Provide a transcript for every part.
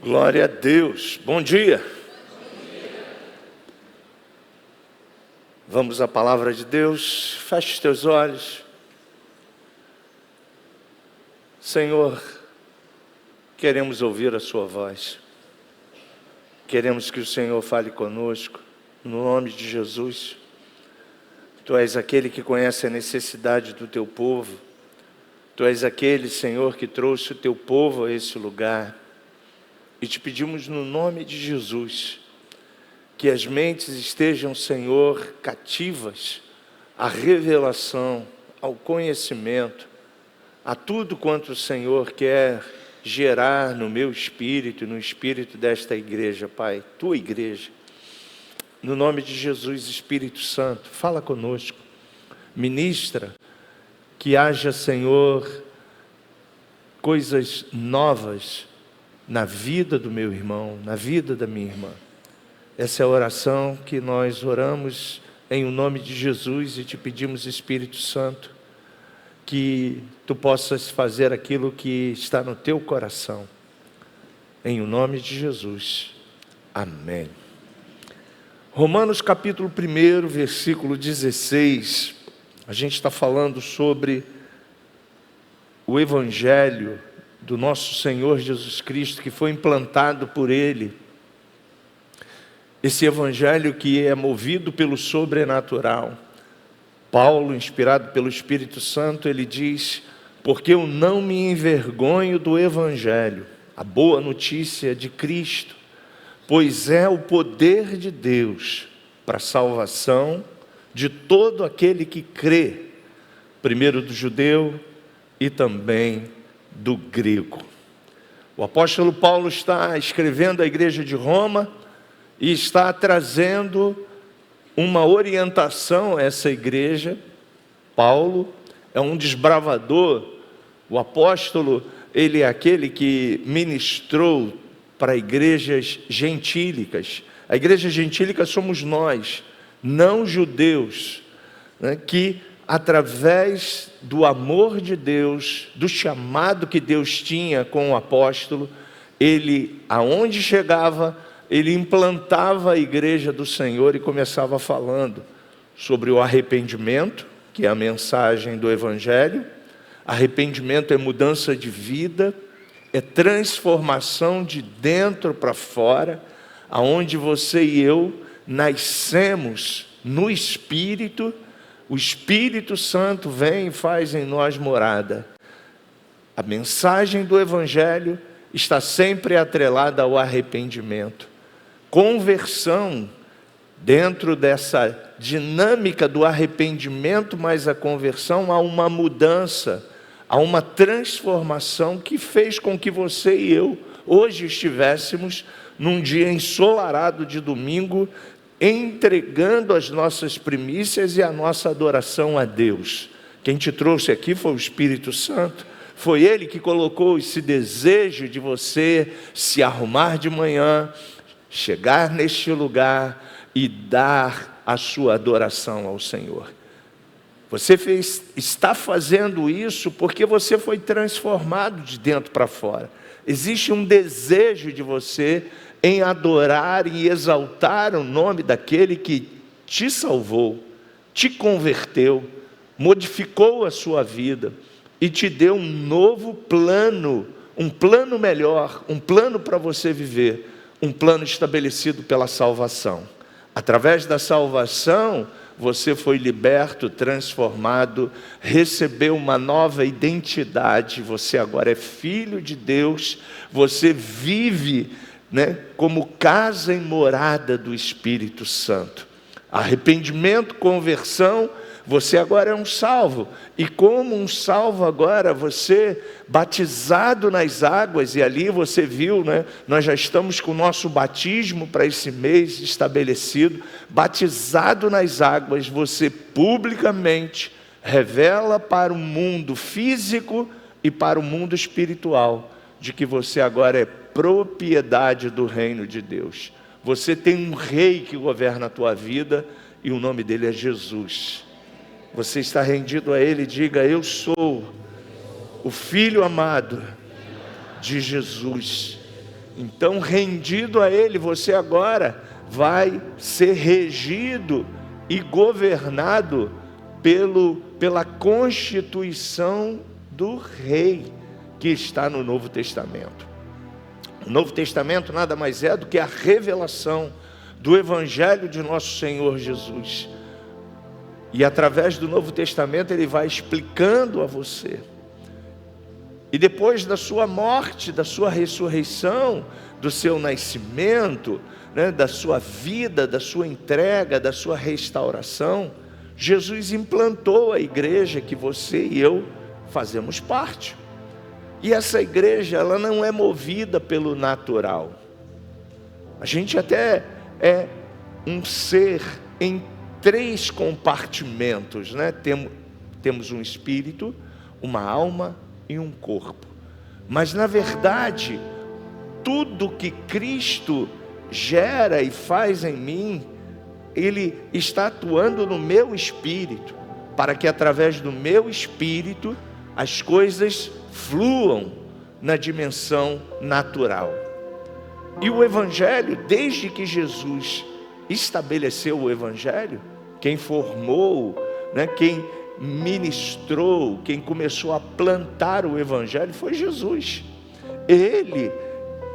Glória a Deus. Bom dia. Vamos à palavra de Deus. Feche os teus olhos. Senhor, queremos ouvir a sua voz. Queremos que o Senhor fale conosco, no nome de Jesus. Tu és aquele que conhece a necessidade do teu povo. Tu és aquele, Senhor, que trouxe o teu povo a esse lugar. E te pedimos no nome de Jesus, que as mentes estejam, Senhor, cativas à revelação, ao conhecimento, a tudo quanto o Senhor quer gerar no meu espírito, no espírito desta igreja, Pai, tua igreja. No nome de Jesus, Espírito Santo, fala conosco, ministra, que haja, Senhor, coisas novas na vida do meu irmão, na vida da minha irmã. Essa é a oração que nós oramos em o nome de Jesus e te pedimos, Espírito Santo, que tu possas fazer aquilo que está no teu coração. Em o nome de Jesus. Amém. Romanos capítulo 1, versículo 16. A gente está falando sobre o Evangelho do nosso Senhor Jesus Cristo, que foi implantado por Ele. Esse Evangelho que é movido pelo sobrenatural. Paulo, inspirado pelo Espírito Santo, ele diz: porque eu não me envergonho do Evangelho, a boa notícia de Cristo, pois é o poder de Deus para a salvação de todo aquele que crê, primeiro do judeu e também do grego. O apóstolo Paulo está escrevendo à igreja de Roma e está trazendo uma orientação a essa igreja. Paulo é um desbravador. O apóstolo, ele é aquele que ministrou para igrejas gentílicas. A igreja gentílica somos nós, não judeus, né, que através do amor de Deus, do chamado que Deus tinha com o apóstolo, ele, aonde chegava, ele implantava a igreja do Senhor e começava falando sobre o arrependimento, que é a mensagem do Evangelho. Arrependimento é mudança de vida, é transformação de dentro para fora, aonde você e eu nascemos no Espírito. O Espírito Santo vem e faz em nós morada. A mensagem do Evangelho está sempre atrelada ao arrependimento. Conversão, dentro dessa dinâmica do arrependimento mais a conversão, há uma mudança, há uma transformação que fez com que você e eu hoje estivéssemos num dia ensolarado de domingo, entregando as nossas primícias e a nossa adoração a Deus. Quem te trouxe aqui foi o Espírito Santo. Foi Ele que colocou esse desejo de você se arrumar de manhã, chegar neste lugar e dar a sua adoração ao Senhor. Você está fazendo isso porque você foi transformado de dentro para fora. Existe um desejo de você em adorar e exaltar o nome daquele que te salvou, te converteu, modificou a sua vida e te deu um novo plano, um plano melhor, um plano para você viver, um plano estabelecido pela salvação. Através da salvação, você foi liberto, transformado, recebeu uma nova identidade, você agora é filho de Deus, você vive, como casa e morada do Espírito Santo. Arrependimento, conversão, você agora é um salvo. E como um salvo agora, você batizado nas águas, e ali você viu, nós já estamos com o nosso batismo para esse mês estabelecido. Batizado nas águas, você publicamente revela para o mundo físico e para o mundo espiritual de que você agora é propriedade do reino de Deus. Você tem um rei que governa a tua vida e o nome dele é Jesus. Você está rendido a ele, diga: eu sou o filho amado de Jesus. Então, rendido a Ele, você agora vai ser regido e governado pela constituição do rei que está no Novo Testamento. O Novo Testamento nada mais é do que a revelação do Evangelho de nosso Senhor Jesus. E através do Novo Testamento ele vai explicando a você. E depois da sua morte, da sua ressurreição, do seu nascimento, da sua vida, da sua entrega, da sua restauração, Jesus implantou a igreja que você e eu fazemos parte. E essa igreja, ela não é movida pelo natural. A gente até é um ser em 3 compartimentos, Temos um espírito, uma alma e um corpo. Mas na verdade, tudo que Cristo gera e faz em mim, Ele está atuando no meu espírito, para que através do meu espírito as coisas fluam na dimensão natural. E o Evangelho, desde que Jesus estabeleceu o Evangelho, quem formou, quem ministrou, quem começou a plantar o Evangelho foi Jesus. Ele,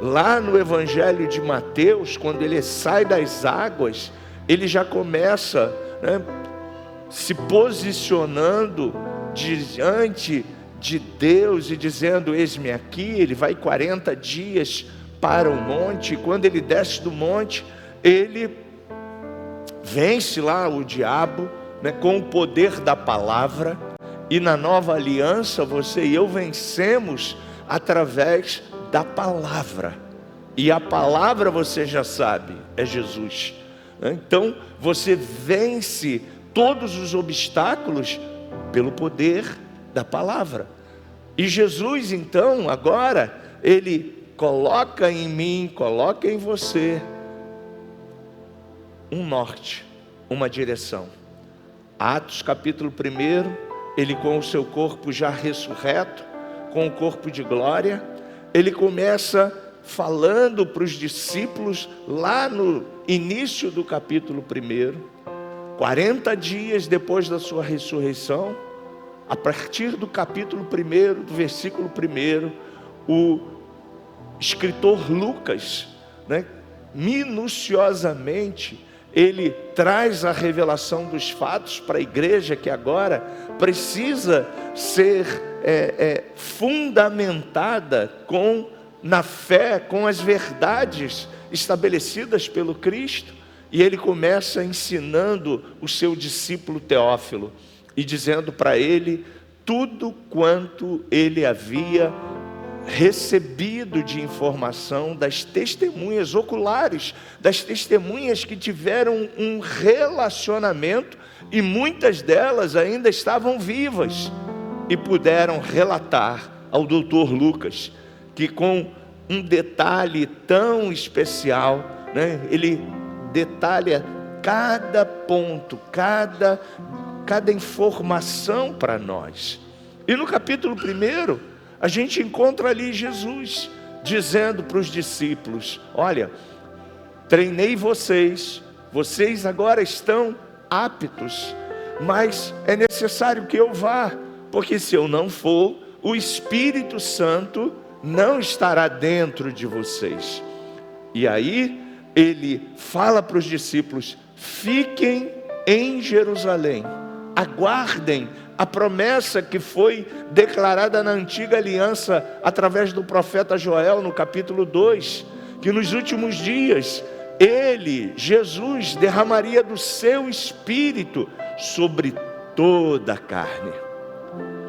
lá no Evangelho de Mateus, quando ele sai das águas, ele já começa se posicionando diante de Deus e dizendo: eis-me aqui. Ele vai 40 dias para o monte, e quando ele desce do monte, ele vence lá o diabo, com o poder da palavra. E na nova aliança, você e eu vencemos através da palavra. E a palavra, você já sabe, é Jesus. Então você vence todos os obstáculos pelo poder da palavra. E Jesus então agora, Ele coloca em mim, coloca em você um norte, uma direção. Atos capítulo 1, Ele com o seu corpo já ressurreto, com o corpo de glória, Ele começa falando para os discípulos lá no início do capítulo 1, 40 dias depois da sua ressurreição. A partir do capítulo 1, do versículo 1, o escritor Lucas, minuciosamente, ele traz a revelação dos fatos para a igreja, que agora precisa ser fundamentada na fé, com as verdades estabelecidas pelo Cristo. E ele começa ensinando o seu discípulo Teófilo e dizendo para ele tudo quanto ele havia recebido de informação das testemunhas oculares, das testemunhas que tiveram um relacionamento, e muitas delas ainda estavam vivas e puderam relatar ao doutor Lucas, que com um detalhe tão especial, ele detalha cada ponto, cada informação para nós. E no capítulo 1, a gente encontra ali Jesus dizendo para os discípulos: olha, treinei vocês agora estão aptos, mas é necessário que eu vá, porque se eu não for, o Espírito Santo não estará dentro de vocês. E aí ele fala para os discípulos: fiquem em Jerusalém, aguardem a promessa que foi declarada na antiga aliança através do profeta Joel, no capítulo 2, que nos últimos dias Ele, Jesus, derramaria do seu Espírito sobre toda a carne.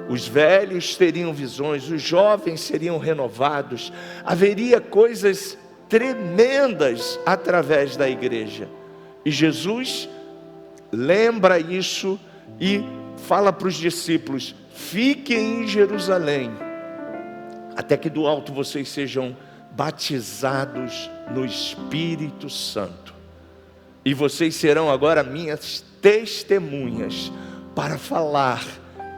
Os velhos teriam visões, os jovens seriam renovados, haveria coisas tremendas através da igreja. E Jesus lembra isso e fala para os discípulos: fiquem em Jerusalém, até que do alto vocês sejam batizados no Espírito Santo. E vocês serão agora minhas testemunhas, para falar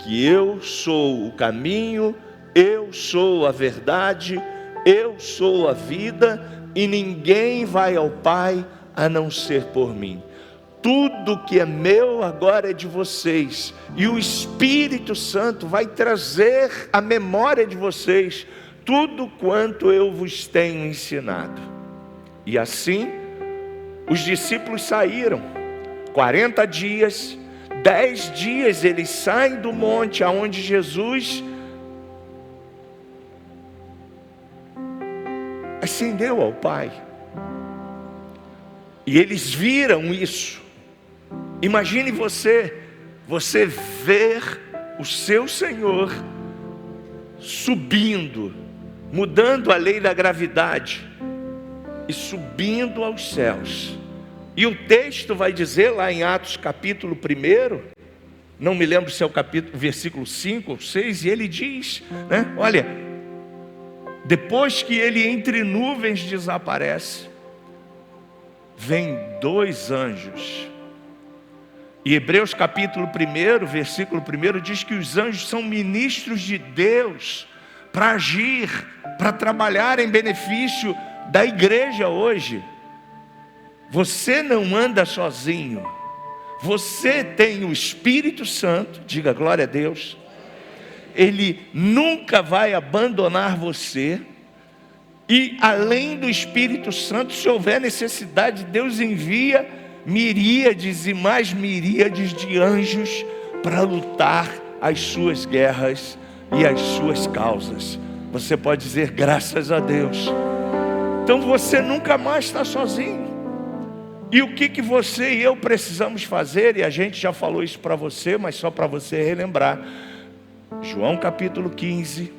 que eu sou o caminho, eu sou a verdade, Eu sou a vida e ninguém vai ao Pai a não ser por mim. Tudo que é meu agora é de vocês, e o Espírito Santo vai trazer à memória de vocês tudo quanto eu vos tenho ensinado. E assim, os discípulos saíram, 40 dias, 10 dias eles saem do monte aonde Jesus ascendeu ao Pai. E eles viram isso. Imagine você ver o seu Senhor subindo, mudando a lei da gravidade e subindo aos céus. E o texto vai dizer lá em Atos capítulo 1, não me lembro se é o versículo 5 ou 6, e ele diz, né? Olha, depois que ele entre nuvens desaparece, vem 2 anjos. E Hebreus capítulo 1, versículo 1 diz que os anjos são ministros de Deus para agir, para trabalhar em benefício da igreja hoje. Você não anda sozinho. Você tem o Espírito Santo, diga glória a Deus. Ele nunca vai abandonar você. E além do Espírito Santo, se houver necessidade, Deus envia miríades e mais miríades de anjos para lutar as suas guerras e as suas causas. Você pode dizer graças a Deus. Então você nunca mais está sozinho. E o que você e eu precisamos fazer? E a gente já falou isso para você, mas só para você relembrar. João capítulo 15,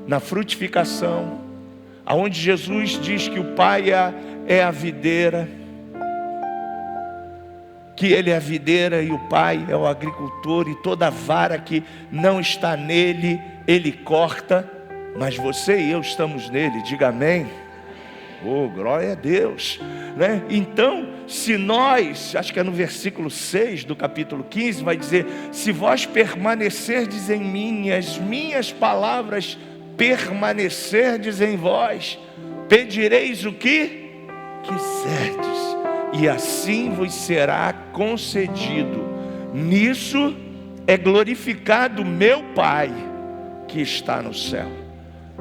na frutificação, aonde Jesus diz que o Pai é a videira, que Ele é a videira e o Pai é o agricultor, e toda vara que não está nele, Ele corta, mas você e eu estamos nele, diga amém. Oh, glória a Deus, né? Então, se nós, acho que é no versículo 6 do capítulo 15, vai dizer: se vós permanecerdes em mim, e as minhas palavras permanecerdes em vós, pedireis o que quiserdes, e assim vos será concedido. Nisso é glorificado meu Pai que está no céu.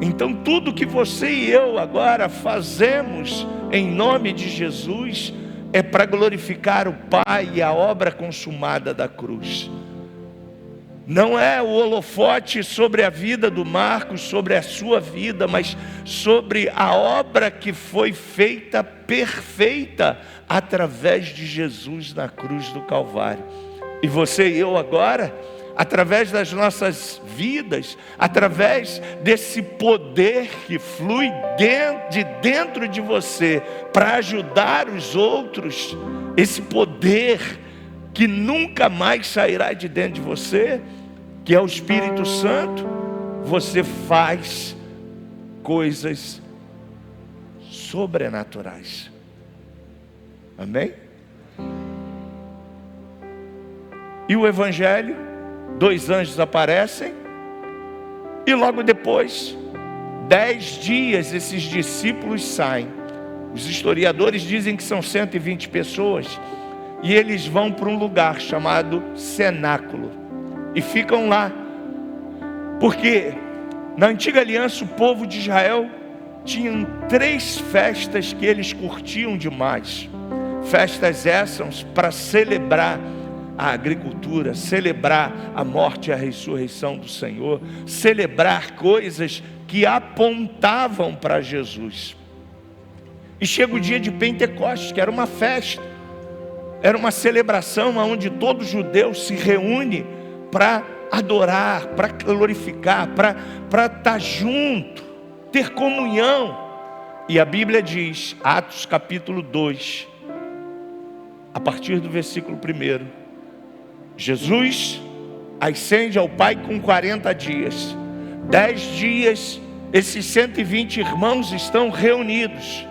Então tudo que você e eu agora fazemos em nome de Jesus é para glorificar o Pai e a obra consumada da cruz. Não é o holofote sobre a vida do Marcos, sobre a sua vida, mas sobre a obra que foi feita perfeita através de Jesus na cruz do Calvário. E você e eu agora, através das nossas vidas, através desse poder que flui de dentro de você para ajudar os outros, esse poder que nunca mais sairá de dentro de você, que é o Espírito Santo, você faz coisas sobrenaturais. Amém? E o Evangelho, 2 anjos aparecem, e logo depois, 10 dias esses discípulos saem. Os historiadores dizem que são 120 pessoas, e eles vão para um lugar chamado cenáculo, e ficam lá, porque na antiga aliança o povo de Israel tinha 3 festas que eles curtiam demais. Festas essas para celebrar a agricultura, celebrar a morte e a ressurreição do Senhor, celebrar coisas que apontavam para Jesus. E chega o dia de Pentecostes, que era uma festa, era uma celebração onde todo judeu se reúne para adorar, para glorificar, para estar junto, ter comunhão. E a Bíblia diz, Atos capítulo 2, a partir do versículo 1, Jesus ascende ao Pai com 40 dias. 10 dias, esses 120 irmãos estão reunidos,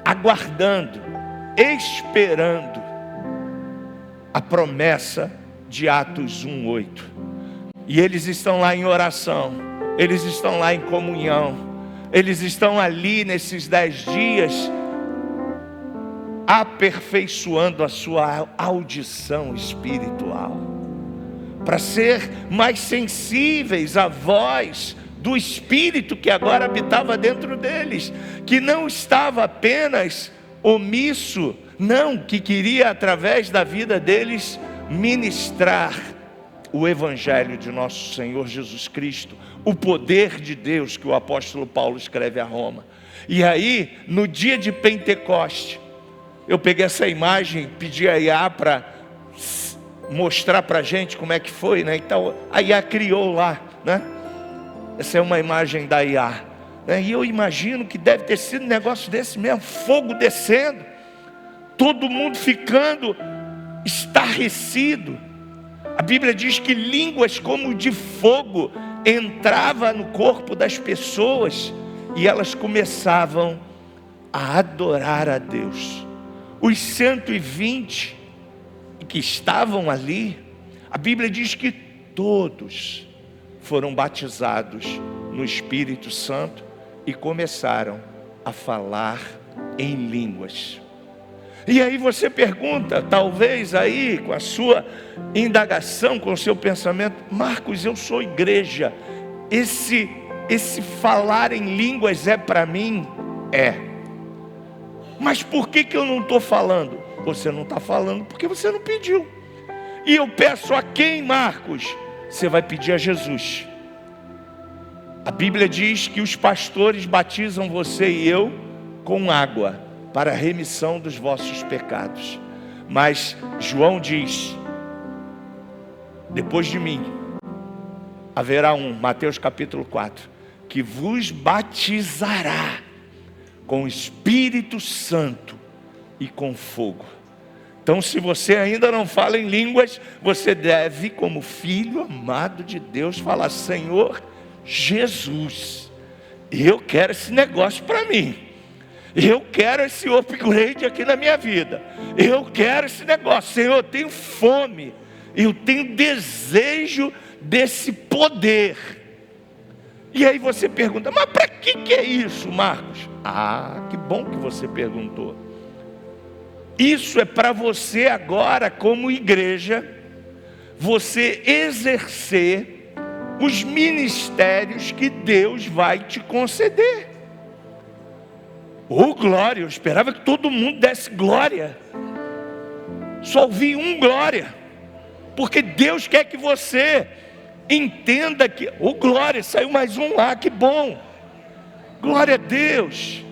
aguardando, esperando a promessa de Atos 1:8. E eles estão lá em oração, eles estão lá em comunhão, Eles estão ali nesses 10 dias, aperfeiçoando a sua audição espiritual, para ser mais sensíveis à voz do Espírito que agora habitava dentro deles, que não estava apenas omisso, não, que queria através da vida deles ministrar o Evangelho de nosso Senhor Jesus Cristo, o poder de Deus que o apóstolo Paulo escreve a Roma. E aí, no dia de Pentecoste, eu peguei essa imagem, pedi a Iá para mostrar para a gente como é que foi, né? Então, a Iá criou lá, né? Essa é uma imagem da Iá, né? E eu imagino que deve ter sido um negócio desse mesmo, fogo descendo, todo mundo ficando estarrecido. A Bíblia diz que línguas como de fogo entrava no corpo das pessoas e elas começavam a adorar a Deus. Os 120 que estavam ali, a Bíblia diz que todos foram batizados no Espírito Santo e começaram a falar em línguas. E aí você pergunta, talvez aí com a sua indagação, com o seu pensamento: Marcos, eu sou igreja, esse falar em línguas é para mim? É. Mas por que eu não estou falando? Você não está falando porque você não pediu. E eu peço a quem, Marcos? Você vai pedir a Jesus. A Bíblia diz que os pastores batizam você e eu com água para a remissão dos vossos pecados. Mas João diz: depois de mim haverá Mateus capítulo 4, que vos batizará com o Espírito Santo e com fogo. Então, se você ainda não fala em línguas, você deve, como filho amado de Deus, falar: Senhor Jesus, eu quero esse negócio para mim. Eu quero esse upgrade aqui na minha vida. Eu quero esse negócio. Senhor, eu tenho fome. Eu tenho desejo desse poder. E aí você pergunta: mas para que é isso, Marcos? Ah, que bom que você perguntou. Isso é para você agora, como igreja, você exercer os ministérios que Deus vai te conceder. Oh, glória! Eu esperava que todo mundo desse glória. Só ouvi glória. Porque Deus quer que você entenda que... Oh, glória! Saiu mais lá, que bom! Glória a Deus!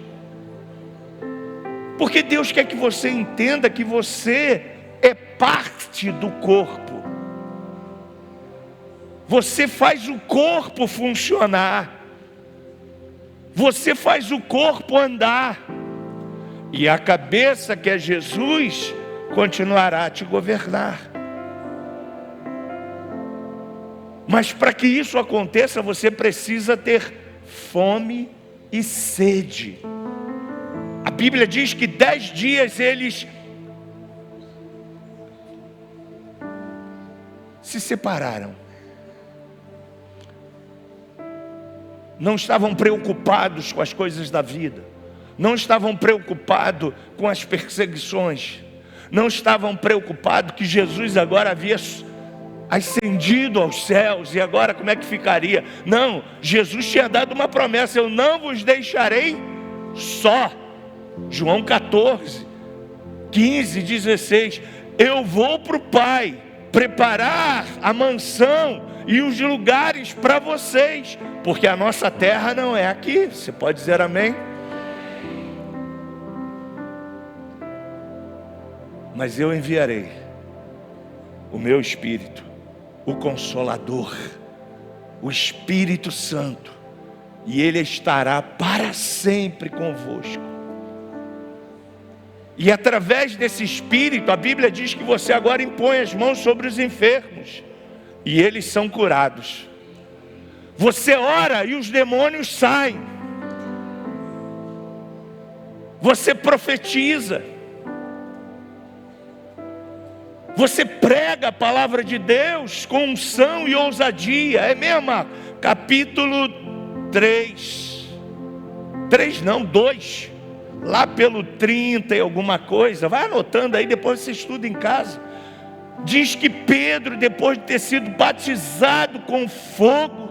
Porque Deus quer que você entenda que você é parte do corpo. Você faz o corpo funcionar. Você faz o corpo andar. E a cabeça, que é Jesus, continuará a te governar. Mas para que isso aconteça, você precisa ter fome e sede. A Bíblia diz que 10 dias eles se separaram. Não estavam preocupados com as coisas da vida. Não estavam preocupados com as perseguições. Não estavam preocupados que Jesus agora havia ascendido aos céus. E agora como é que ficaria? Não, Jesus tinha dado uma promessa: eu não vos deixarei só. João 14, 15, 16. Eu vou para o Pai preparar a mansão e os lugares para vocês, porque a nossa terra não é aqui. Você pode dizer amém? Mas eu enviarei o meu Espírito, o Consolador, o Espírito Santo, e Ele estará para sempre convosco. E através desse Espírito, a Bíblia diz que você agora impõe as mãos sobre os enfermos e eles são curados. Você ora e os demônios saem. Você profetiza. Você prega a palavra de Deus com unção e ousadia. É mesmo? Capítulo 3. 3 não, 2. Lá pelo 30 e alguma coisa, vai anotando aí, depois você estuda em casa. Diz que Pedro, depois de ter sido batizado com fogo,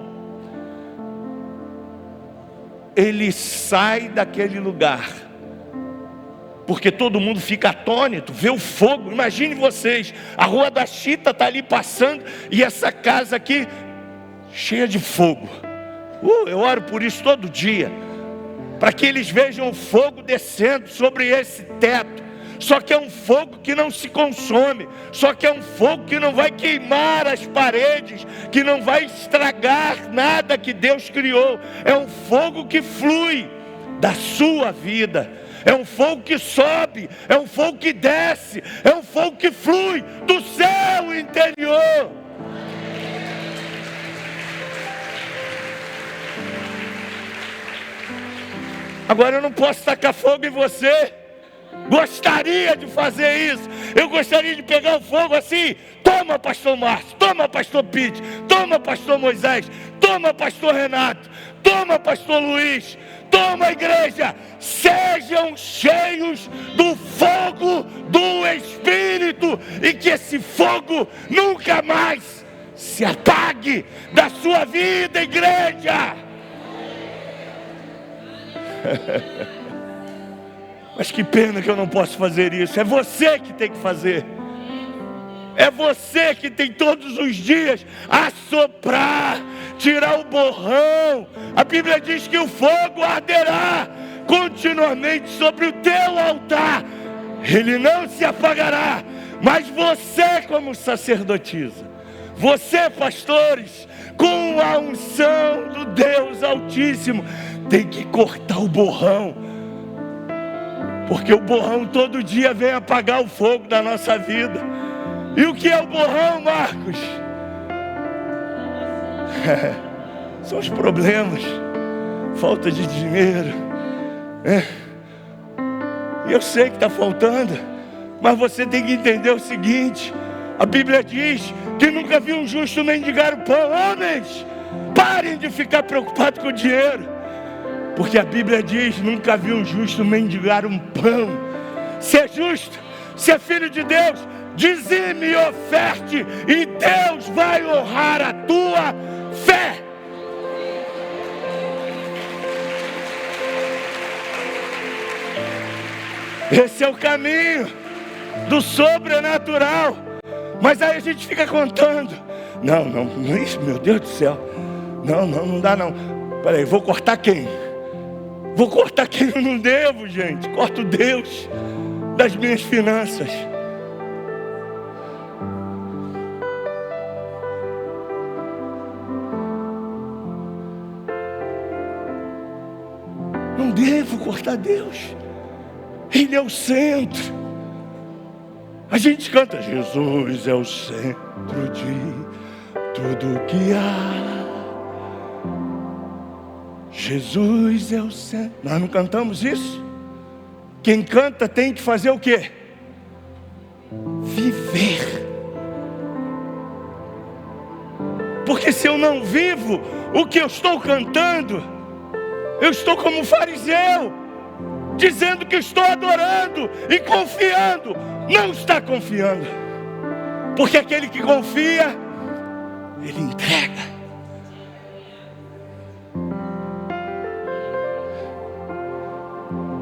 ele sai daquele lugar, porque todo mundo fica atônito, vê o fogo. Imagine vocês, a Rua da Chita está ali passando, e essa casa aqui, cheia de fogo. Eu oro por isso todo dia, para que eles vejam o fogo descendo sobre esse teto. Só que é um fogo que não se consome, só que é um fogo que não vai queimar as paredes, que não vai estragar nada que Deus criou. É um fogo que flui da sua vida, é um fogo que sobe, é um fogo que desce, é um fogo que flui do seu interior. Agora eu não posso tacar fogo em você. Gostaria de fazer isso. Eu gostaria de pegar o fogo assim. Toma, pastor Márcio. Toma, pastor Pete. Toma, pastor Moisés. Toma, pastor Renato. Toma, pastor Luiz. Toma, igreja. Sejam cheios do fogo do Espírito, e que esse fogo nunca mais se apague da sua vida, igreja. Mas que pena que eu não posso fazer isso. É você que tem que fazer. É você que tem todos os dias assoprar, tirar o borrão. A Bíblia diz que o fogo arderá continuamente sobre o teu altar. Ele não se apagará. Mas você, como sacerdotisa, você, pastores, com a unção do Deus Altíssimo, tem que cortar o borrão. Porque o borrão todo dia vem apagar o fogo da nossa vida. E o que é o borrão, Marcos? São os problemas, falta de dinheiro. Eu sei que está faltando, mas você tem que entender o seguinte: a Bíblia diz que nunca viu um justo mendigar o pão. Homens, parem de ficar preocupados com o dinheiro. Porque a Bíblia diz: nunca vi um justo mendigar um pão. Se é justo, se é filho de Deus, dizime e oferte, e Deus vai honrar a tua fé. Esse é o caminho do sobrenatural. Mas aí a gente fica contando. Não, isso, meu Deus do céu. Não dá não. Peraí, vou cortar quem? Vou cortar quem eu não devo, gente. Corto Deus das minhas finanças. Não devo cortar Deus. Ele é o centro. A gente canta: Jesus é o centro de tudo que há. Jesus é o centro. Nós não cantamos isso? Quem canta tem que fazer o quê? Viver. Porque se eu não vivo o que eu estou cantando, eu estou como um fariseu, dizendo que estou adorando e confiando. Não está confiando. Porque aquele que confia, ele entrega.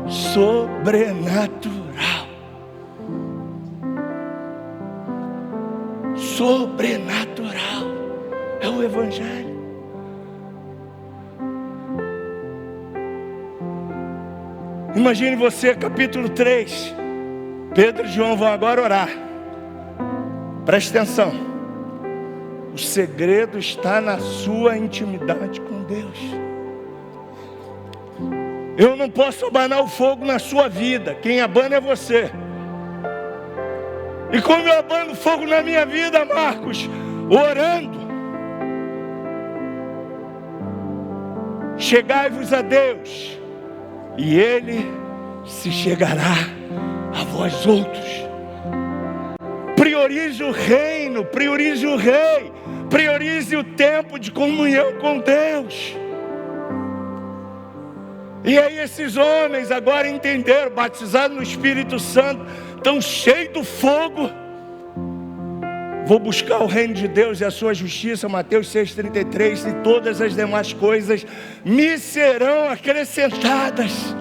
Sobrenatural. Sobrenatural é o Evangelho. Imagine você, capítulo 3. Pedro e João vão agora orar. Preste atenção. O segredo está na sua intimidade com Deus. Eu não posso abanar o fogo na sua vida. Quem abana é você. E como eu abano fogo na minha vida, Marcos? Orando. Chegai-vos a Deus, e Ele se chegará a vós outros. Priorize o reino, priorize o rei, priorize o tempo de comunhão com Deus. E aí esses homens agora entenderam, batizados no Espírito Santo, tão cheios do fogo. Vou buscar o reino de Deus e a sua justiça, Mateus 6,33, e todas as demais coisas me serão acrescentadas.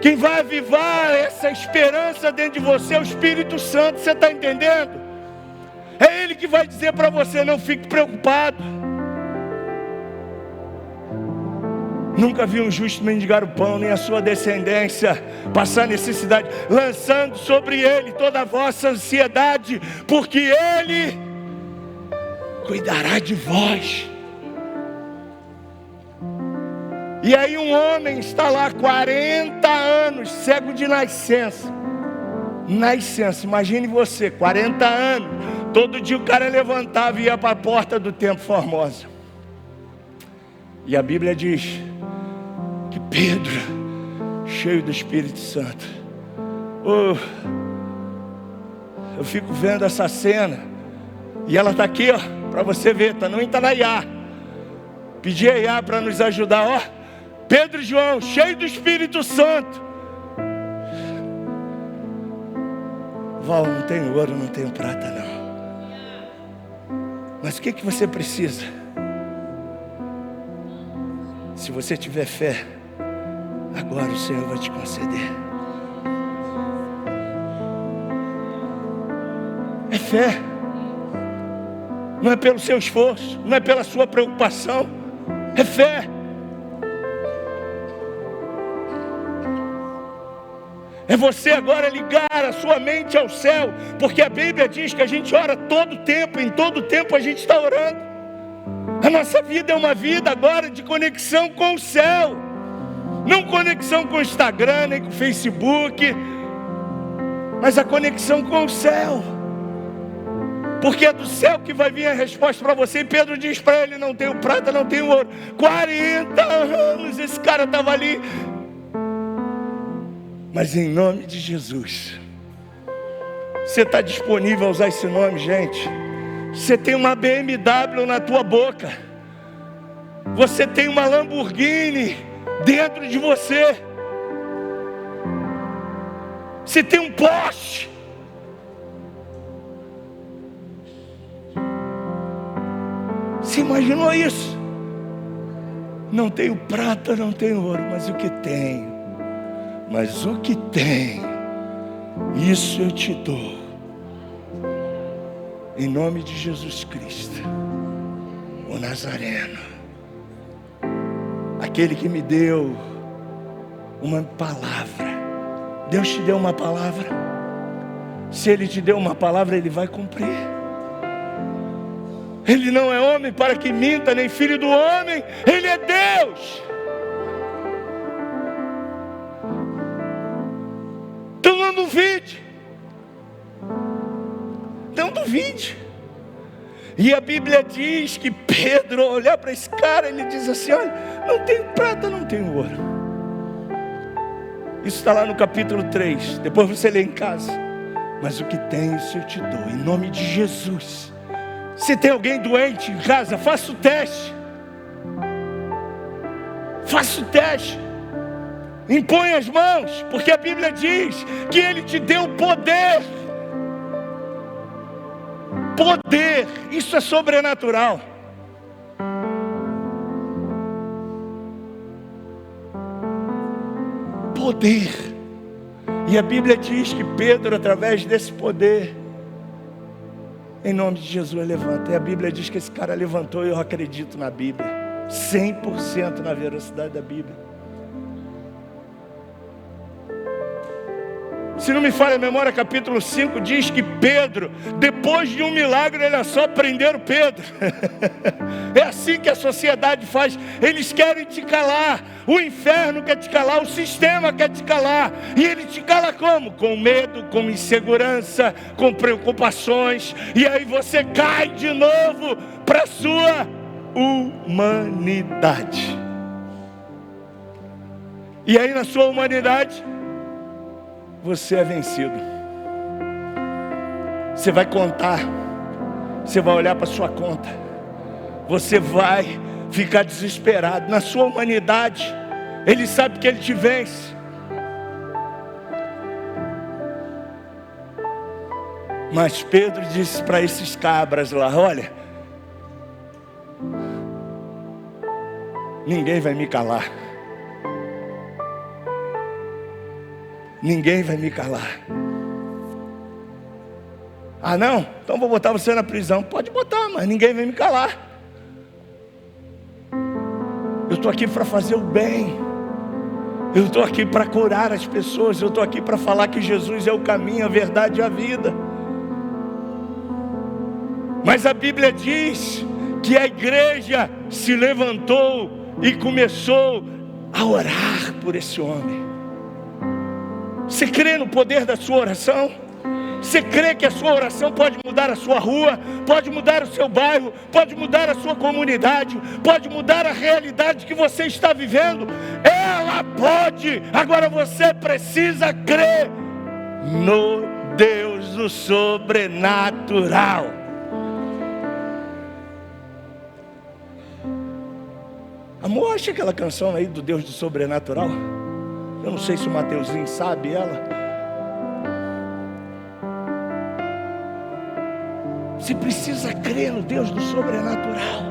Quem vai avivar essa esperança dentro de você é o Espírito Santo, você está entendendo? É Ele que vai dizer para você: não fique preocupado. Nunca vi um justo mendigar o pão, nem a sua descendência passar necessidade, lançando sobre ele toda a vossa ansiedade, porque ele cuidará de vós. E aí um homem está lá 40 anos, cego de nascença. Imagine você, 40 anos, todo dia o cara levantava e ia para a porta do Templo Formosa. E a Bíblia diz que Pedro, cheio do Espírito Santo, eu fico vendo essa cena, e ela está aqui, ó, para você ver, está no Itanaiá. Pedi a Iá para nos ajudar, ó, Pedro e João, cheio do Espírito Santo. Val, não tenho ouro, não tenho prata não, mas o que você precisa? Se você tiver fé, agora o Senhor vai te conceder. É fé. Não é pelo seu esforço, não é pela sua preocupação. É fé. É você agora ligar a sua mente ao céu, porque a Bíblia diz que a gente ora todo tempo, em todo tempo a gente está orando. A nossa vida é uma vida agora de conexão com o céu, não conexão com o Instagram, nem com o Facebook, mas a conexão com o céu, porque é do céu que vai vir a resposta para você. E Pedro diz para ele: não tenho prata, não tenho ouro. 40 anos esse cara estava ali, mas em nome de Jesus. Você está disponível a usar esse nome, gente? Você tem uma BMW na tua boca, você tem uma Lamborghini dentro de você, você tem um Porsche. Você imaginou isso? Não tenho prata, não tenho ouro, mas o que tenho, isso eu te dou, em nome de Jesus Cristo, o Nazareno, aquele que me deu uma palavra. Deus te deu uma palavra. Se Ele te deu uma palavra, Ele vai cumprir. Ele não é homem para que minta, nem filho do homem. Ele é Deus. Então não duvide. Não duvide. E a Bíblia diz que Pedro, olhar para esse cara, ele diz assim: olha, não tenho prata, não tenho ouro. Isso está lá no capítulo 3. Depois você lê em casa. Mas o que tenho, isso eu te dou, em nome de Jesus. Se tem alguém doente em casa, faça o teste. Faça o teste. Impõe as mãos, porque a Bíblia diz que Ele te deu poder. Poder, isso é sobrenatural. Poder. E a Bíblia diz que Pedro, através desse poder, em nome de Jesus, levanta. E a Bíblia diz que esse cara levantou, e eu acredito na Bíblia, 100% na veracidade da Bíblia. Se não me falha a memória, capítulo 5 diz que Pedro, depois de um milagre, ele só prenderam Pedro. É assim que a sociedade faz. Eles querem te calar. O inferno quer te calar, o sistema quer te calar. E ele te cala como? Com medo, com insegurança, com preocupações. E aí você cai de novo para a sua humanidade. E aí na sua humanidade, você é vencido. Você vai contar, você vai olhar para sua conta, você vai ficar desesperado. Na sua humanidade, Ele sabe que Ele te vence. Mas Pedro disse para esses cabras lá: olha, ninguém vai me calar. Ninguém vai me calar. Ah, não? Então vou botar você na prisão. Pode botar, mas ninguém vai me calar. Eu estou aqui para fazer o bem. Eu estou aqui para curar as pessoas. Eu estou aqui para falar que Jesus é o caminho, a verdade e a vida. Mas a Bíblia diz que a igreja se levantou e começou a orar por esse homem. Você crê no poder da sua oração? Você crê que a sua oração pode mudar a sua rua, pode mudar o seu bairro, pode mudar a sua comunidade, pode mudar a realidade que você está vivendo? Ela pode. Agora você precisa crer no Deus do sobrenatural. Amor, acha aquela canção aí do Deus do sobrenatural? Eu não sei se o Mateuzinho sabe ela. Você precisa crer no Deus do sobrenatural.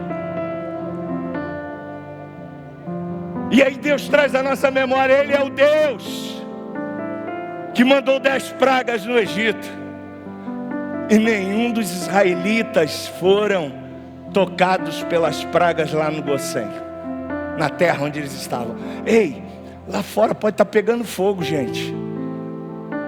E aí Deus traz à nossa memória: Ele é o Deus que mandou 10 pragas no Egito, e nenhum dos israelitas foram tocados pelas pragas lá no Gosém, na terra onde eles estavam. Ei, lá fora pode estar pegando fogo, gente,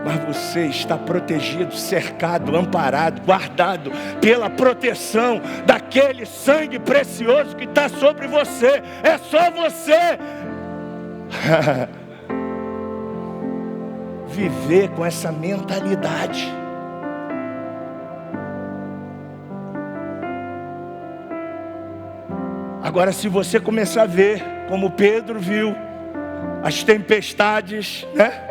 mas você está protegido, cercado, amparado, guardado pela proteção daquele sangue precioso que está sobre você. É só você viver com essa mentalidade. Agora, se você começar a ver, como Pedro viu, as tempestades, né?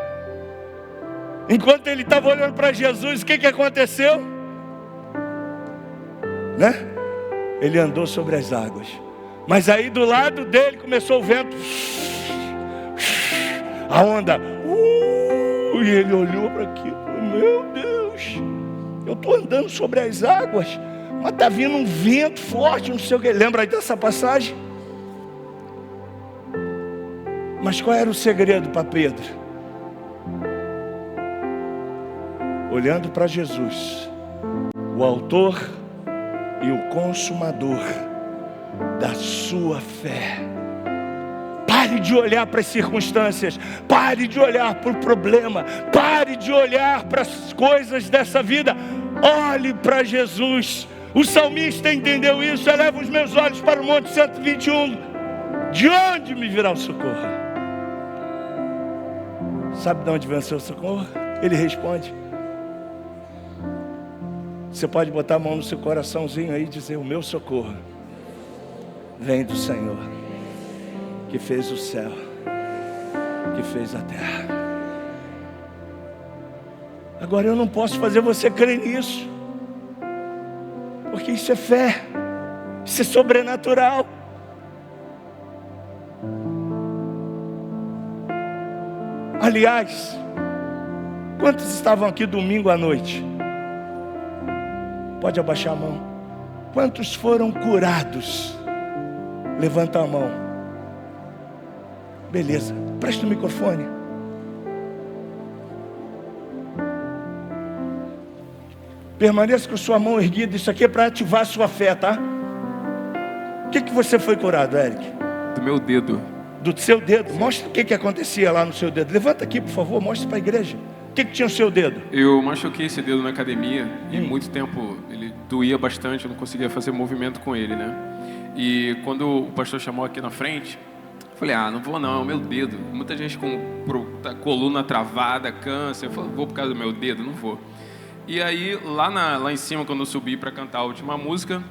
Enquanto ele estava olhando para Jesus, o que aconteceu? Né? Ele andou sobre as águas. Mas aí do lado dele começou o vento. A onda. E ele olhou para aquilo. Meu Deus, eu estou andando sobre as águas, mas está vindo um vento forte, não sei o que. Lembra aí dessa passagem? Mas qual era o segredo para Pedro? Olhando para Jesus, o autor e o consumador da sua fé. Pare de olhar para as circunstâncias, pare de olhar para o problema, pare de olhar para as coisas dessa vida. Olhe para Jesus. O salmista entendeu isso. Eleva os meus olhos para o monte 121. De onde me virá o socorro? Sabe de onde vem o seu socorro? Ele responde. Você pode botar a mão no seu coraçãozinho aí e dizer: o meu socorro vem do Senhor, que fez o céu, que fez a terra. Agora eu não posso fazer você crer nisso, porque isso é fé, isso é sobrenatural. Aliás, quantos estavam aqui domingo à noite? Pode abaixar a mão. Quantos foram curados? Levanta a mão. Beleza, presta o microfone. Permaneça com sua mão erguida. Isso aqui é para ativar a sua fé, tá? O que você foi curado, Eric? Do meu dedo. Do seu dedo? Mostra o que acontecia lá no seu dedo. Levanta aqui, por favor, mostra para a igreja. O que tinha no seu dedo? Eu machuquei esse dedo na academia e muito tempo ele doía bastante, eu não conseguia fazer movimento com ele, né? E quando o pastor chamou aqui na frente, eu falei: não vou não, é o meu dedo. Muita gente com coluna travada, câncer. Eu falei: vou por causa do meu dedo, não vou. E aí, lá em cima, quando eu subi para cantar a última música,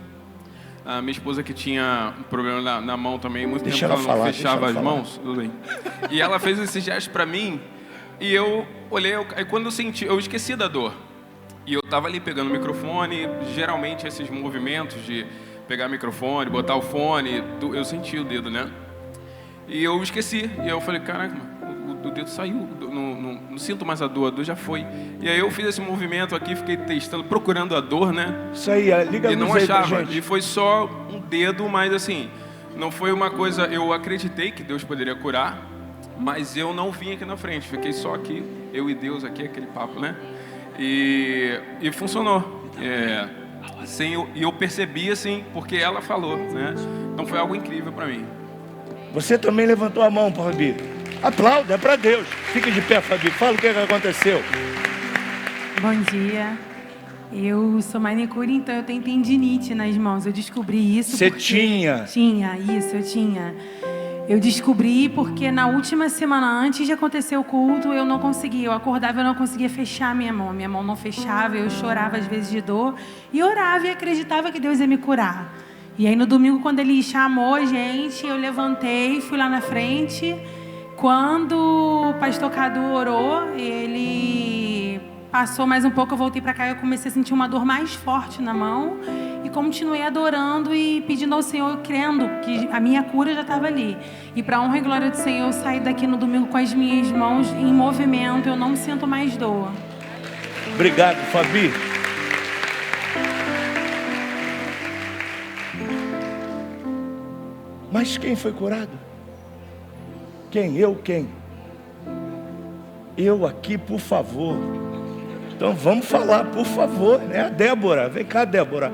a minha esposa, que tinha um problema na mão também, muito tempo ela não fechava as mãos, tudo bem. E ela fez esse gesto para mim, e eu olhei, aí quando eu senti, eu esqueci da dor. E eu estava ali pegando o microfone, geralmente esses movimentos de pegar o microfone, botar o fone, eu senti o dedo, né? E eu esqueci. E eu falei, caraca, o dedo saiu. Não sinto mais a dor já foi. E aí eu fiz esse movimento aqui, fiquei testando, procurando a dor, né? Isso aí, liga a E não luz aí pra achava. gente. E foi só um dedo, mas assim, não foi uma coisa... Eu acreditei que Deus poderia curar, mas eu não vim aqui na frente. Fiquei só aqui, eu e Deus aqui, aquele papo, né? E funcionou. E eu percebi assim, porque ela falou, né? Então foi algo incrível para mim. Você também levantou a mão, Fabi. Aplauda, é para Deus. Fica de pé, Fabi. Fala o que aconteceu. Bom dia. Eu sou manicure, então eu tenho tendinite nas mãos. Eu descobri isso. Você porque... tinha? Tinha, isso, eu tinha. Eu descobri porque na última semana antes de acontecer o culto, eu não conseguia. Eu acordava e eu não conseguia fechar minha mão. Minha mão não fechava, eu chorava às vezes de dor. E orava e acreditava que Deus ia me curar. E aí no domingo, quando ele chamou a gente, eu levantei, fui lá na frente. Quando o pastor Cadu orou, ele passou mais um pouco, eu voltei para cá e eu comecei a sentir uma dor mais forte na mão. E continuei adorando e pedindo ao Senhor, crendo que a minha cura já estava ali. E para a honra e glória do Senhor, eu saí daqui no domingo com as minhas mãos em movimento, eu não sinto mais dor. Obrigado, Fabi. Mas quem foi curado? Quem? Eu quem? Eu aqui, por favor. Então vamos falar, por favor, né? A Débora, vem cá, Débora.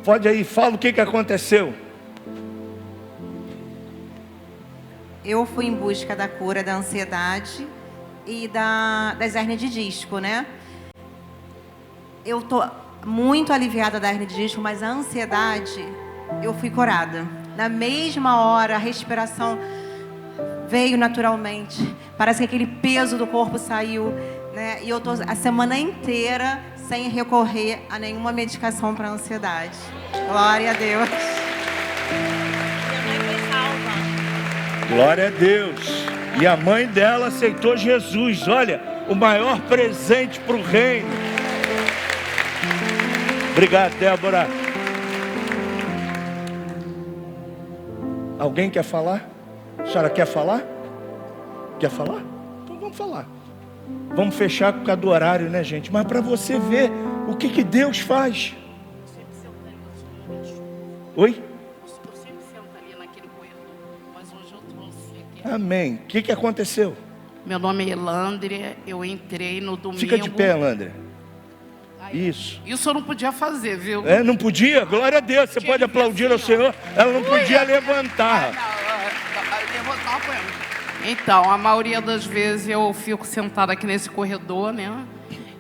Pode aí, fala o que aconteceu. Eu fui em busca da cura da ansiedade e das hérnias de disco, né? Eu tô muito aliviada da hérnia de disco, mas a ansiedade, eu fui curada. Na mesma hora, a respiração veio naturalmente. Parece que aquele peso do corpo saiu, né? E eu tô a semana inteira sem recorrer a nenhuma medicação para ansiedade. Glória a Deus. Minha mãe foi salva. Glória a Deus. E a mãe dela aceitou Jesus. Olha, o maior presente para o reino. Obrigado, Débora. Alguém quer falar? A senhora quer falar? Quer falar? Então vamos falar. Vamos fechar por causa do horário, né, gente? Mas para você ver o que Deus faz. Oi? Eu sempre sento ali naquele corredor, mas hoje eu trouxe aqui. Amém. O que aconteceu? Meu nome é Elandria, eu entrei no domingo. Fica de pé, Elandria. Isso. Isso eu não podia fazer, viu? Não podia? Glória a Deus. Você pode aplaudir ao Senhor. Ela não podia levantar. Levantar com ela. Então, a maioria das vezes eu fico sentada aqui nesse corredor, né?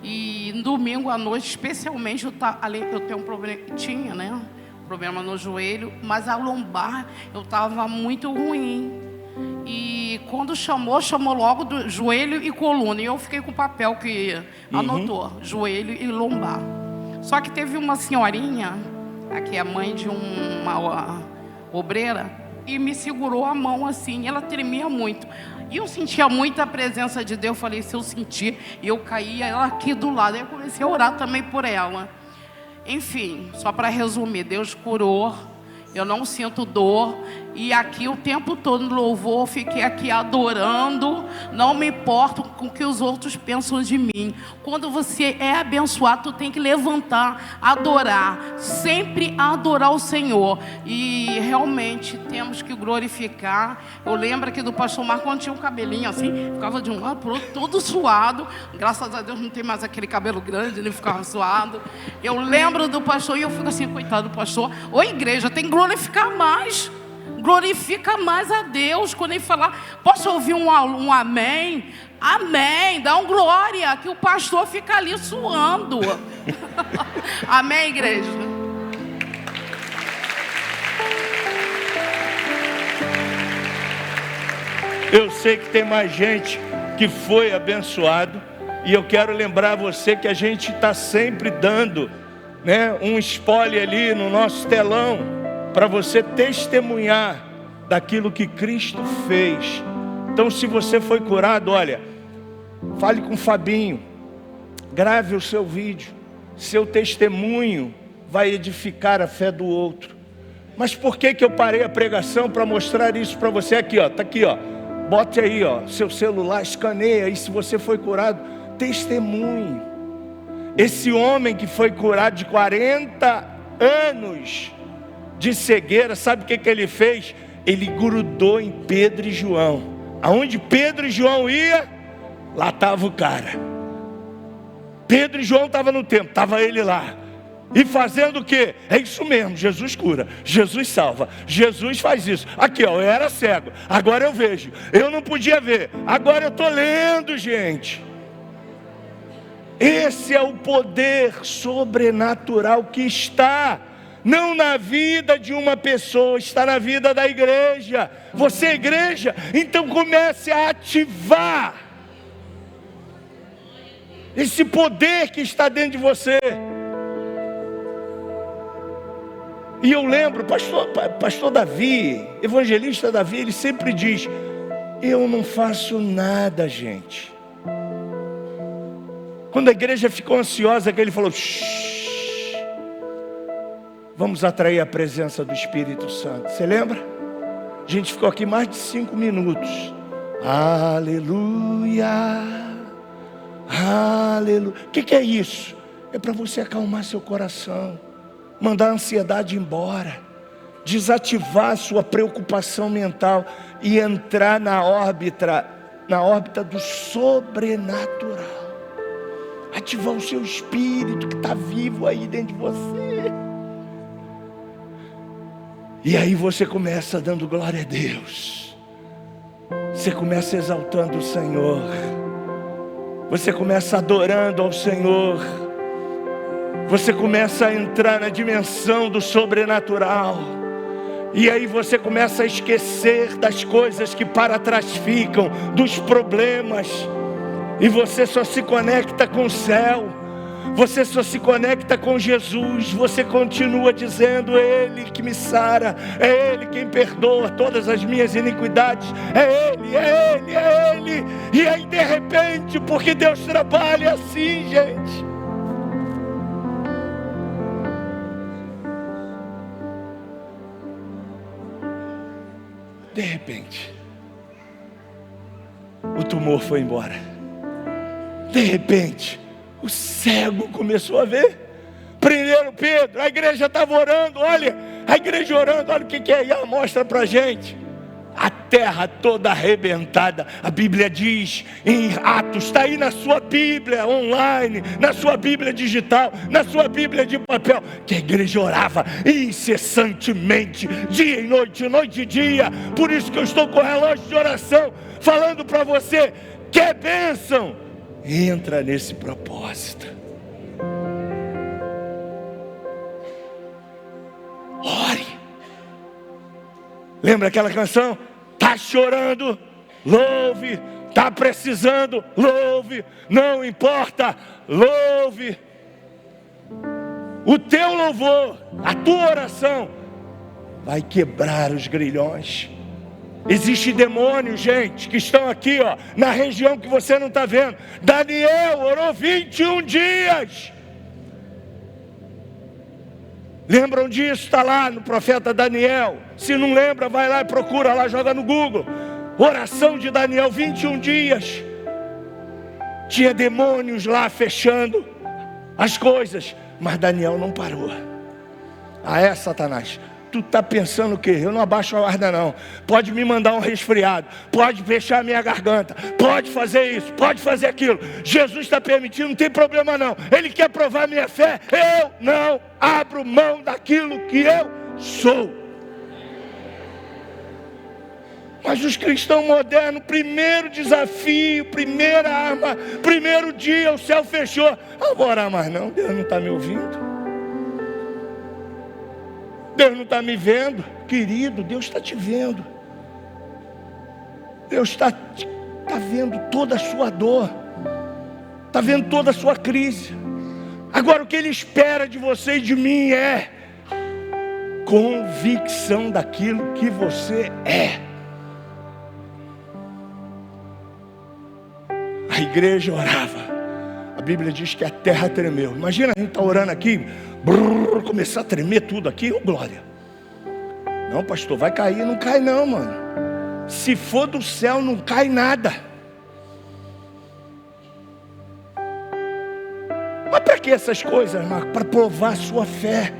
E no domingo à noite, especialmente, eu tenho um problema, tinha, né? Problema no joelho, mas a lombar eu estava muito ruim. E quando chamou logo do joelho e coluna. E eu fiquei com o papel que anotou, joelho e lombar. Só que teve uma senhorinha, aqui é a mãe de uma obreira, e me segurou a mão assim, ela tremia muito. E eu sentia muita presença de Deus, eu falei, se eu sentir, e eu caía ela aqui do lado. Aí eu comecei a orar também por ela. Enfim, só para resumir, Deus curou, eu não sinto dor. E aqui o tempo todo no louvor, fiquei aqui adorando. Não me importo com o que os outros pensam de mim. Quando você é abençoado, tu tem que levantar, adorar. Sempre adorar o Senhor. E realmente temos que glorificar. Eu lembro aqui do pastor Marco, quando tinha um cabelinho assim, ficava de um lado para o outro, todo suado. Graças a Deus não tem mais aquele cabelo grande, ele ficava suado. Eu lembro do pastor e eu fico assim, coitado do pastor. Ô igreja, tem que glorificar mais. Glorifica mais a Deus. Quando ele falar, posso ouvir um amém? Amém, dá um glória, que o pastor fica ali suando. Amém, igreja? Eu sei que tem mais gente que foi abençoado. E eu quero lembrar você que a gente está sempre dando, né, um spoiler ali no nosso telão, para você testemunhar daquilo que Cristo fez. Então, se você foi curado, olha, fale com o Fabinho, grave o seu vídeo. Seu testemunho vai edificar a fé do outro. Mas por que eu parei a pregação para mostrar isso para você? Aqui, ó, tá aqui, ó. Bote aí, ó, seu celular, escaneia aí se você foi curado. Testemunho. Esse homem que foi curado de 40 anos de cegueira, sabe o que ele fez? Ele grudou em Pedro e João. Aonde Pedro e João iam, lá estava o cara. Pedro e João estavam no templo, estava ele lá. E fazendo o quê? É isso mesmo, Jesus cura, Jesus salva, Jesus faz isso. Aqui, ó, eu era cego, agora eu vejo. Eu não podia ver, agora eu estou lendo, gente. Esse é o poder sobrenatural que está, não na vida de uma pessoa, está na vida da igreja. Você é igreja, então comece a ativar esse poder que está dentro de você. E eu lembro, pastor Davi, evangelista Davi, ele sempre diz: eu não faço nada, gente. Quando a igreja ficou ansiosa, que ele falou: shh, vamos atrair a presença do Espírito Santo. Você lembra? A gente ficou aqui mais de 5 minutos. Aleluia, aleluia. O que é isso? É para você acalmar seu coração, mandar a ansiedade embora, desativar a sua preocupação mental e entrar na órbita do sobrenatural. Ativar o seu espírito que está vivo aí dentro de você. E aí você começa dando glória a Deus. Você começa exaltando o Senhor. Você começa adorando ao Senhor. Você começa a entrar na dimensão do sobrenatural. E aí você começa a esquecer das coisas que para trás ficam, dos problemas. E você só se conecta com o céu. Você só se conecta com Jesus. Você continua dizendo: é Ele que me sara, é Ele quem perdoa todas as minhas iniquidades, é Ele, é Ele, é Ele. E aí de repente, porque Deus trabalha assim, gente, de repente o tumor foi embora. De repente o cego começou a ver. Prenderam Pedro, a igreja estava orando. Olha, a igreja orando, olha o que é. E mostra pra gente a terra toda arrebentada. A Bíblia diz em Atos, está aí na sua Bíblia online, na sua Bíblia digital, na sua Bíblia de papel, que a igreja orava incessantemente, dia e noite e dia. Por isso que eu estou com o relógio de oração, falando para você: quer bênção? Entra nesse propósito. Ore. Lembra aquela canção? Tá chorando, louve. Tá precisando, louve. Não importa, louve. O teu louvor, a tua oração vai quebrar os grilhões. Existem demônios, gente, que estão aqui, ó, na região que você não está vendo. Daniel orou 21 dias. Lembram disso? Está lá no profeta Daniel. Se não lembra, vai lá e procura lá, joga no Google. Oração de Daniel, 21 dias. Tinha demônios lá fechando as coisas, mas Daniel não parou. Satanás, tu está pensando o quê? Eu não abaixo a guarda não. Pode me mandar um resfriado, pode fechar a minha garganta, pode fazer isso, pode fazer aquilo. Jesus está permitindo, não tem problema não. Ele quer provar minha fé. Eu não abro mão daquilo que eu sou. Mas os cristãos modernos, primeiro desafio, primeira arma, primeiro dia o céu fechou. Não vou orar mais não, Deus não está me ouvindo. Deus não está me vendo. Querido, Deus está te vendo. Deus está vendo toda a sua dor, está vendo toda a sua crise. Agora o que Ele espera de você e de mim é convicção daquilo que você é. A igreja orava. A Bíblia diz que a terra tremeu. Imagina a gente estar orando aqui, começar a tremer tudo aqui, glória. Não, pastor, vai cair. Não cai não, mano. Se for do céu, não cai nada. Mas para que essas coisas, Marco? Para provar a sua fé.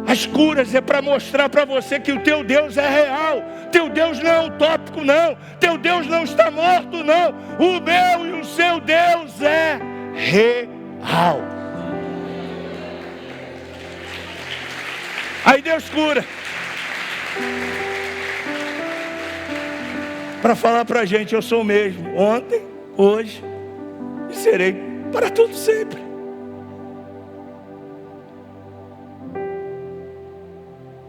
As curas é para mostrar para você que o teu Deus é real. Teu Deus não é utópico, não. Teu Deus não está morto, não. O meu e o seu Deus é real. Aí Deus cura. Para falar para a gente, eu sou o mesmo. Ontem, hoje e serei para todo sempre.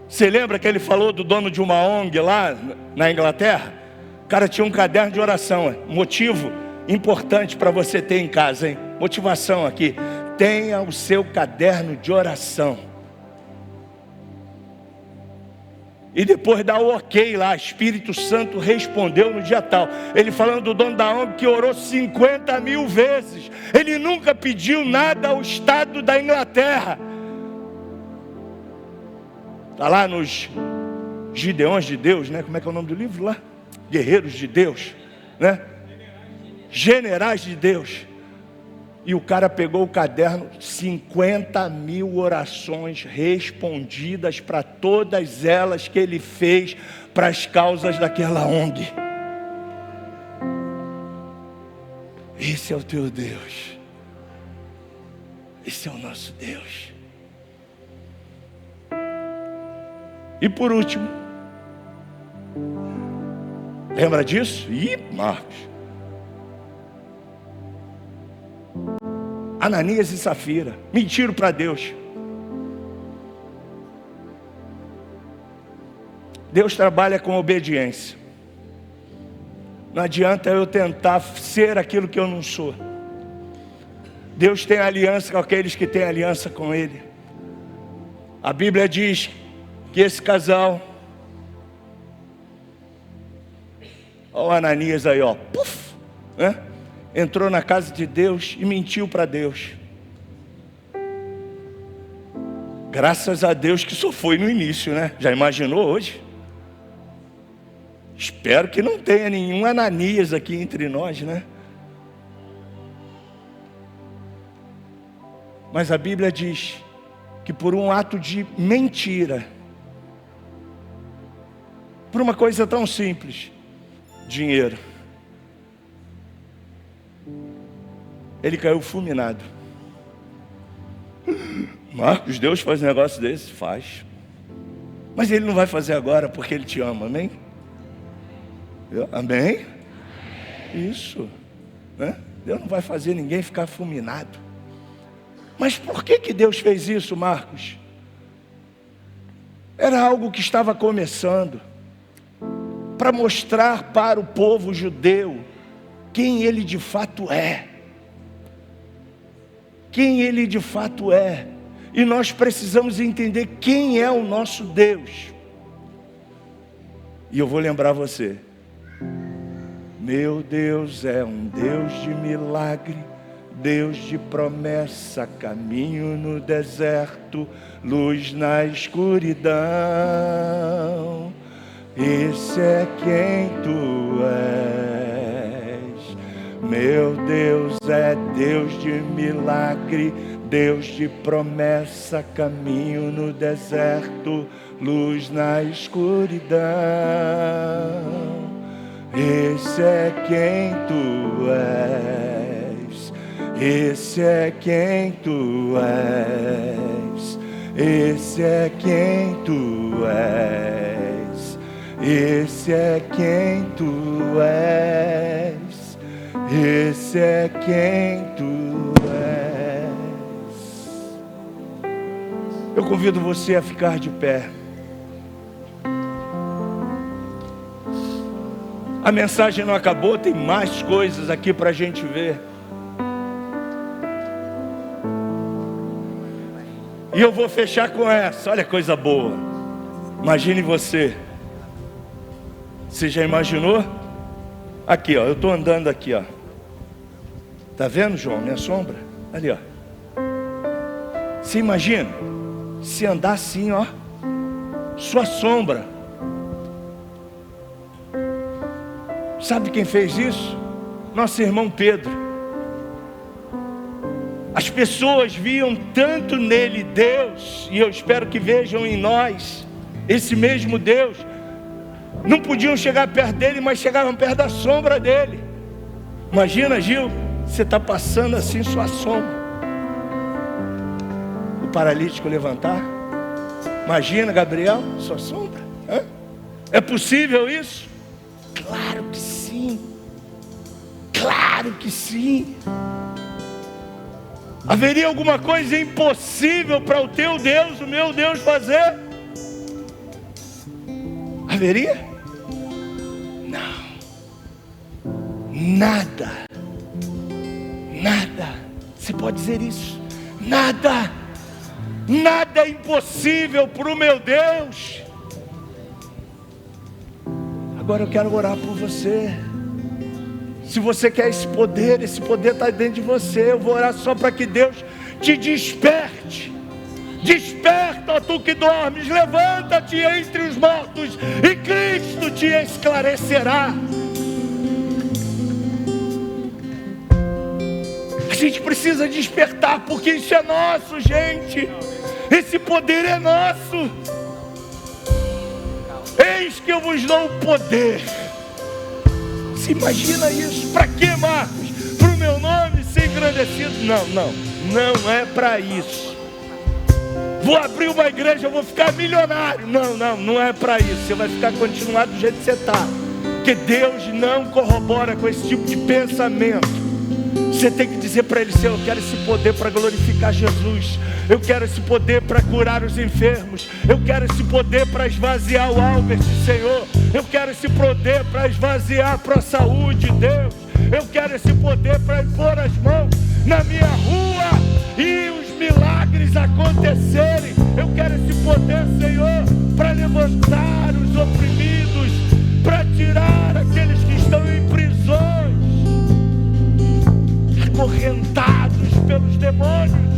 Você lembra que ele falou do dono de uma ONG lá na Inglaterra? O cara tinha um caderno de oração. Motivo importante para você ter em casa, hein? Motivação aqui. Tenha o seu caderno de oração. E depois dá o ok lá, Espírito Santo respondeu no dia tal. Ele falando do dono da ONG que orou 50.000 vezes. Ele nunca pediu nada ao Estado da Inglaterra. Está lá nos Gideões de Deus, né? Como é que é o nome do livro lá? Guerreiros de Deus, né? Generais de Deus. E o cara pegou o caderno, 50.000 orações respondidas para todas elas que ele fez para as causas daquela ONG. Esse é o teu Deus. Esse é o nosso Deus. E por último, lembra disso? Ih, Marcos. Ananias e Safira mentiram para Deus. Deus trabalha com obediência. Não adianta eu tentar ser aquilo que eu não sou. Deus tem aliança com aqueles que têm aliança com Ele. A Bíblia diz que esse casal, olha o Ananias aí, ó, puf, né? Entrou na casa de Deus e mentiu para Deus. Graças a Deus que só foi no início, né? Já imaginou hoje? Espero que não tenha nenhum Ananias aqui entre nós, né? Mas a Bíblia diz que por um ato de mentira, por uma coisa tão simples, dinheiro, ele caiu fulminado. Marcos, Deus faz um negócio desse? Faz. Mas Ele não vai fazer agora porque Ele te ama, amém? Amém? Isso, né? Deus não vai fazer ninguém ficar fulminado. Mas por que Deus fez isso, Marcos? Era algo que estava começando, para mostrar para o povo judeu quem Ele de fato é. Quem Ele de fato é. E nós precisamos entender quem é o nosso Deus. E eu vou lembrar você. Meu Deus é um Deus de milagre, Deus de promessa, caminho no deserto, luz na escuridão. Esse é quem tu és. Meu Deus é Deus de milagre, Deus de promessa, caminho no deserto, luz na escuridão. Esse é quem tu és. Esse é quem tu és. Esse é quem tu és. Esse é quem tu és. Esse é quem tu és. Eu convido você a ficar de pé. A mensagem não acabou, tem mais coisas aqui para a gente ver. E eu vou fechar com essa, olha que coisa boa. Imagine você. Você já imaginou? Aqui, ó, eu estou andando aqui, ó. Tá vendo, João, minha sombra? Ali, ó. Você imagina? Se andar assim, ó. sua sombra. Sabe quem fez isso? Nosso irmão Pedro. As pessoas viam tanto nele Deus, e eu espero que vejam em nós esse mesmo Deus. Não podiam chegar perto dele, mas chegavam perto da sombra dele. Imagina, Gil, você está passando assim sua sombra, o paralítico levantar. Imagina, Gabriel, sua sombra. É possível isso? Claro que sim. Claro que sim. Haveria alguma coisa impossível para o teu Deus, o meu Deus, fazer? Haveria? Não. Nada. Nada. Você pode dizer isso? Nada. Nada é impossível para o meu Deus. Agora eu quero orar por você. Se você quer esse poder está dentro de você. Eu vou orar só para que Deus te desperte. Desperta, ó tu que dormes, levanta-te entre os mortos e Cristo te esclarecerá. A gente precisa despertar, porque isso é nosso, gente. Esse poder é nosso. Eis que eu vos dou o poder. Você imagina isso? Para quê, Marcos? Para o meu nome ser engrandecido? Não é para isso. Vou abrir uma igreja, eu vou ficar milionário. Não é para isso. Você vai ficar continuado do jeito que você está. Porque Deus não corrobora com esse tipo de pensamento. Você tem que dizer para Ele: Senhor, eu quero esse poder para glorificar Jesus. Eu quero esse poder para curar os enfermos. Eu quero esse poder para esvaziar o Albert, Senhor. Eu quero esse poder para esvaziar para a saúde, Deus. Eu quero esse poder para impor as mãos na minha rua e os milagres acontecerem. Eu quero esse poder, Senhor, para levantar os oprimidos, para tirar aqueles que estão em prisões, acorrentados pelos demônios.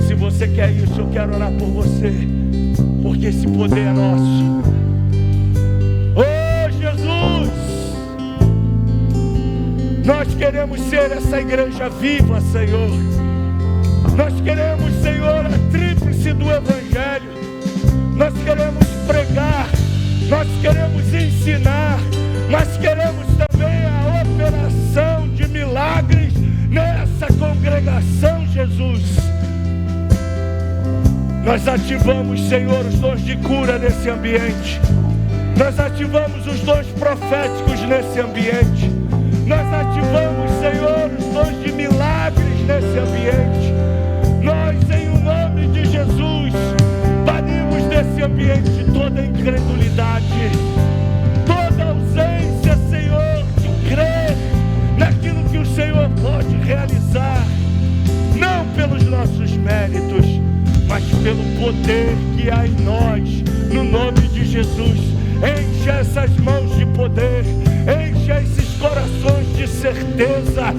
Se você quer isso, eu quero orar por você, porque esse poder é nosso. Oh Jesus, nós queremos ser essa igreja viva, Senhor. Nós queremos, Senhor, a tríplice do Evangelho. Nós queremos pregar, nós queremos ensinar, nós queremos também a operação de milagres nessa congregação, Jesus. Nós ativamos, Senhor, os dons de cura nesse ambiente. Nós ativamos os dons proféticos nesse ambiente. Nós ativamos, Senhor, os dons de milagres nesse ambiente. Nós, em o nome de Jesus, banimos desse ambiente toda incredulidade, toda ausência, Senhor, de crer naquilo que o Senhor pode realizar, não pelos nossos méritos, mas pelo poder que há em nós, no nome de Jesus. Enche essas mãos de poder, enche esses corações de certeza,